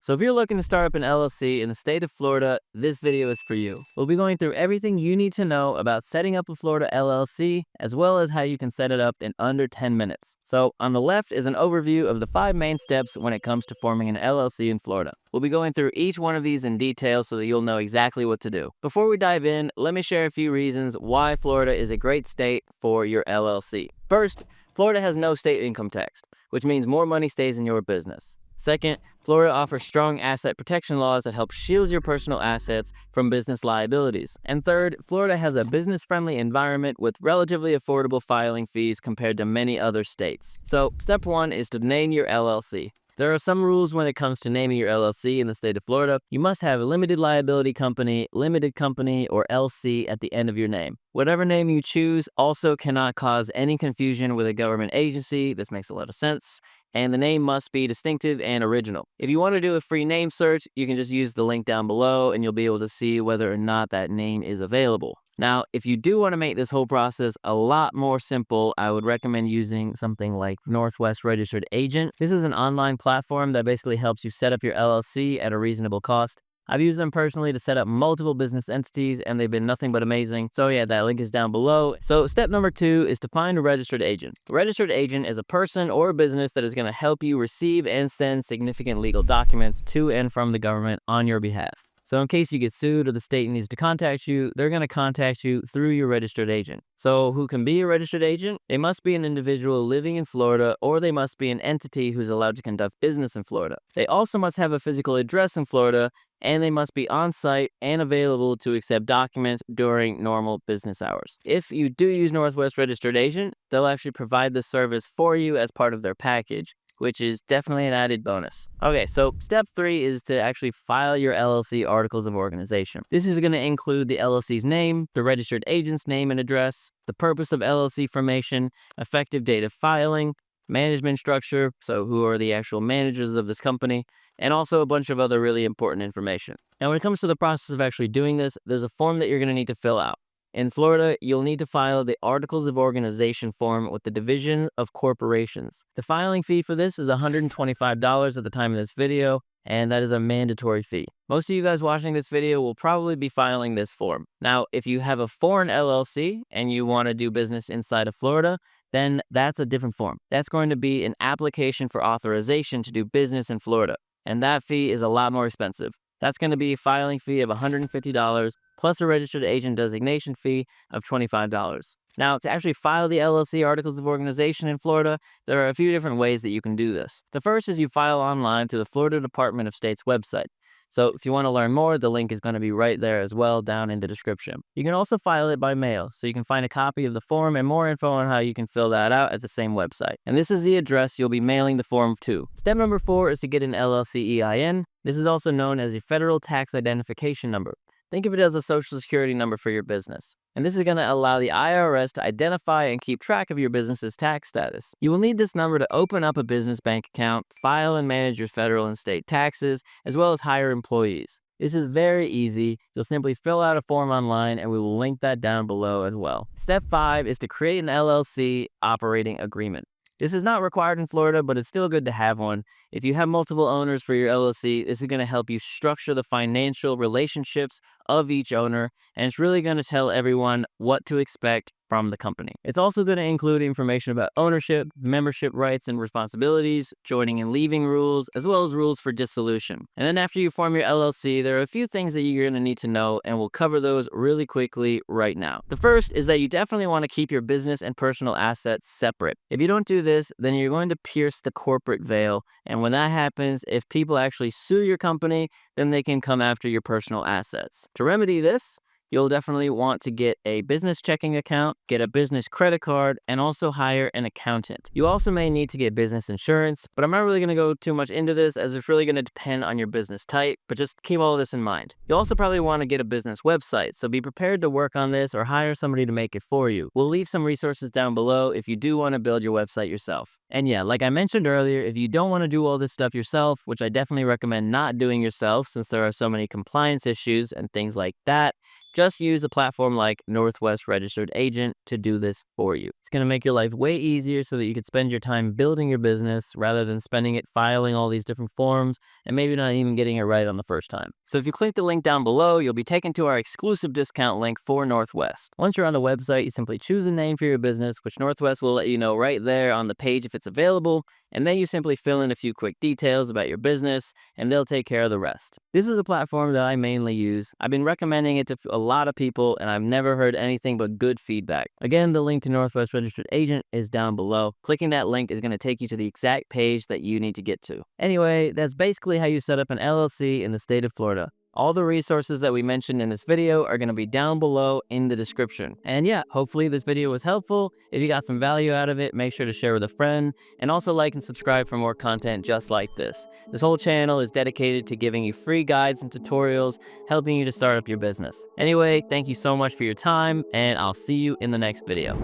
So if you're looking to start up an LLC in the state of Florida, this video is for you. We'll be going through everything you need to know about setting up a Florida LLC, as well as how you can set it up in under 10 minutes. So on the left is an overview of the 5 main steps when it comes to forming an LLC in Florida. We'll be going through each one of these in detail so that you'll know exactly what to do. Before we dive in, let me share a few reasons why Florida is a great state for your LLC. First, Florida has no state income tax, which means more money stays in your business. Second, Florida offers strong asset protection laws that help shield your personal assets from business liabilities. And third, Florida has a business-friendly environment with relatively affordable filing fees compared to many other states. So, step 1 is to name your LLC. There are some rules when it comes to naming your LLC in the state of Florida. You must have a limited liability company, limited company, or LC at the end of your name. Whatever name you choose also cannot cause any confusion with a government agency. This makes a lot of sense. And the name must be distinctive and original. If you want to do a free name search, you can just use the link down below and you'll be able to see whether or not that name is available. Now, if you do want to make this whole process a lot more simple, I would recommend using something like Northwest Registered Agent. This is an online platform that basically helps you set up your LLC at a reasonable cost. I've used them personally to set up multiple business entities and they've been nothing but amazing. So yeah, that link is down below. So step number 2 is to find a registered agent. A registered agent is a person or a business that is going to help you receive and send significant legal documents to and from the government on your behalf. So in case you get sued or the state needs to contact you, they're going to contact you through your registered agent. So who can be a registered agent? They must be an individual living in Florida, or they must be an entity who's allowed to conduct business in Florida. They also must have a physical address in Florida, and they must be on site and available to accept documents during normal business hours. If you do use Northwest Registered Agent, they'll actually provide the service for you as part of their package, which is definitely an added bonus. Okay, so step 3 is to actually file your LLC articles of organization. This is going to include the LLC's name, the registered agent's name and address, the purpose of LLC formation, effective date of filing, management structure, so who are the actual managers of this company, and also a bunch of other really important information. Now, when it comes to the process of actually doing this, there's a form that you're going to need to fill out. In Florida, you'll need to file the Articles of Organization form with the Division of Corporations. The filing fee for this is $125 at the time of this video, and that is a mandatory fee. Most of you guys watching this video will probably be filing this form. Now, if you have a foreign LLC and you want to do business inside of Florida, then that's a different form. That's going to be an application for authorization to do business in Florida, and that fee is a lot more expensive. That's going to be a filing fee of $150 plus a registered agent designation fee of $25. Now, to actually file the LLC Articles of Organization in Florida, there are a few different ways that you can do this. The first is you file online to the Florida Department of State's website. So if you want to learn more, the link is going to be right there as well down in the description. You can also file it by mail, so you can find a copy of the form and more info on how you can fill that out at the same website. And this is the address you'll be mailing the form to. Step number 4 is to get an LLC EIN. This is also known as a Federal Tax Identification Number. Think of it as a social security number for your business. And this is going to allow the IRS to identify and keep track of your business's tax status. You will need this number to open up a business bank account, file and manage your federal and state taxes, as well as hire employees. This is very easy. You'll simply fill out a form online and we will link that down below as well. Step 5 is to create an LLC operating agreement. This is not required in Florida, but it's still good to have one. If you have multiple owners for your LLC, this is going to help you structure the financial relationships of each owner, and it's really going to tell everyone what to expect from the company. It's also going to include information about ownership, membership rights and responsibilities, joining and leaving rules, as well as rules for dissolution. And then after you form your LLC, there are a few things that you're going to need to know, and we'll cover those really quickly right now. The first is that you definitely want to keep your business and personal assets separate. If you don't do this, then you're going to pierce the corporate veil, and when that happens, if people actually sue your company, then they can come after your personal assets. To remedy this, you'll definitely want to get a business checking account, get a business credit card, and also hire an accountant. You also may need to get business insurance, but I'm not really going to go too much into this as it's really going to depend on your business type, but just keep all of this in mind. You'll also probably want to get a business website, so be prepared to work on this or hire somebody to make it for you. We'll leave some resources down below if you do want to build your website yourself. And yeah, like I mentioned earlier, if you don't want to do all this stuff yourself, which I definitely recommend not doing yourself since there are so many compliance issues and things like that, Just use a platform like Northwest Registered Agent to do this for you. It's going to make your life way easier so that you can spend your time building your business rather than spending it filing all these different forms and maybe not even getting it right on the first time. So if you click the link down below, you'll be taken to our exclusive discount link for Northwest. Once you're on the website, you simply choose a name for your business, which Northwest will let you know right there on the page if it's available, and then you simply fill in a few quick details about your business, and they'll take care of the rest. This is a platform that I mainly use. I've been recommending it to a lot of people, and I've never heard anything but good feedback. Again, the link to Northwest Registered Agent is down below. Clicking that link is going to take you to the exact page that you need to get to. Anyway, that's basically how you set up an LLC in the state of Florida. All the resources that we mentioned in this video are going to be down below in the description. And yeah, hopefully this video was helpful. If you got some value out of it, make sure to share with a friend, and also like and subscribe for more content just like this. This whole channel is dedicated to giving you free guides and tutorials, helping you to start up your business. Anyway, thank you so much for your time, and I'll see you in the next video.